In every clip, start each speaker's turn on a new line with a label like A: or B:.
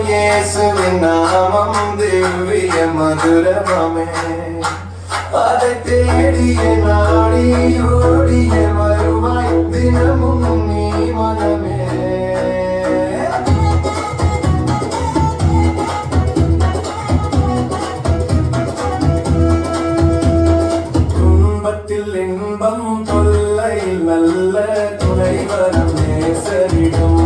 A: இயேசுவின் நாமம் திவ்ய மதுரமே, அதை தேடிய நாடி ஓடிய வருவாய் தினமும் நீ மனமே. துன்பத்தில் இன்பம் தொல்லையில் நல்ல துணைவரம் நேசரிடும்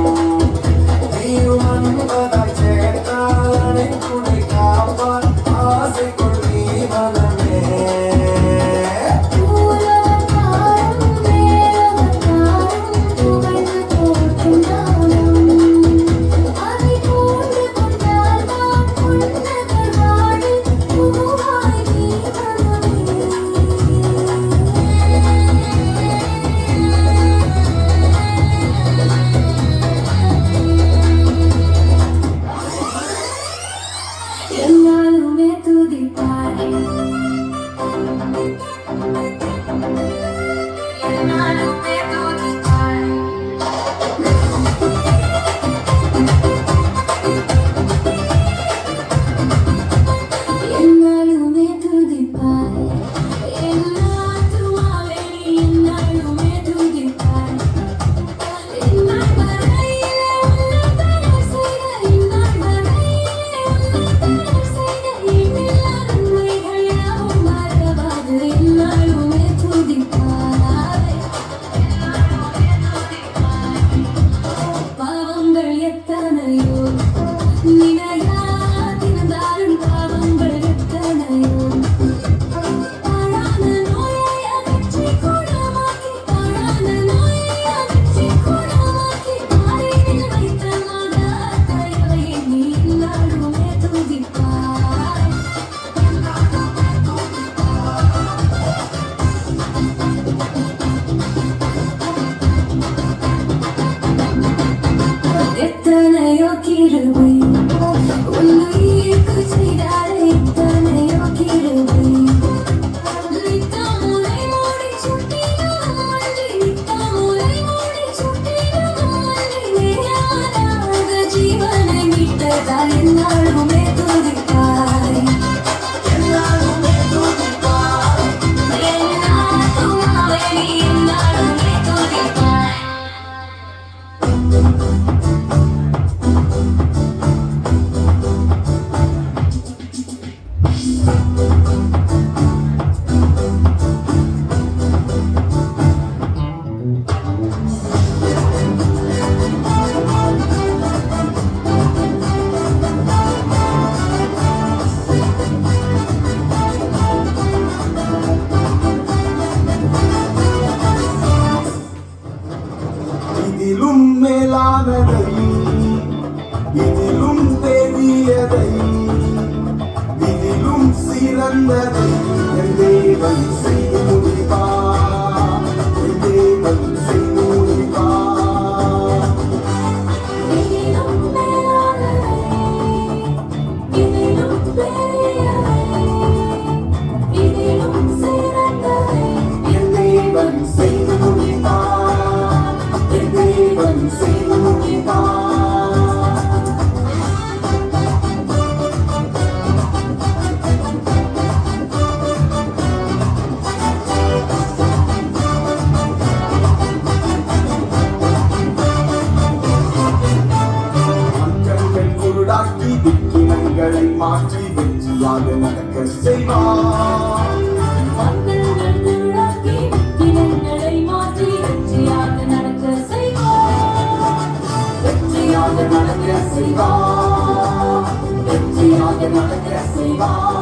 B: இதிலும் மேலானதை, இதிலும் பெரியதை, இதிலும் சிறந்ததை என் தேவன் செய்து முடிப்பார், என் தேவன் செய்து முடிப்பார்.
C: இதிலும் மேலானதை, இதிலும் பெரியதை, இதிலும் சிறந்ததை
B: என் தேவன் செய்து முடிப்பார், என் தேவன் செய்து முடிப்பார். திக்கினங்களை மாற்றி வெற்றியாக நடக்க செய்வார். வெற்றியாக நடக்க செய்வார், வெற்றியாக நடக்க செய்வார்.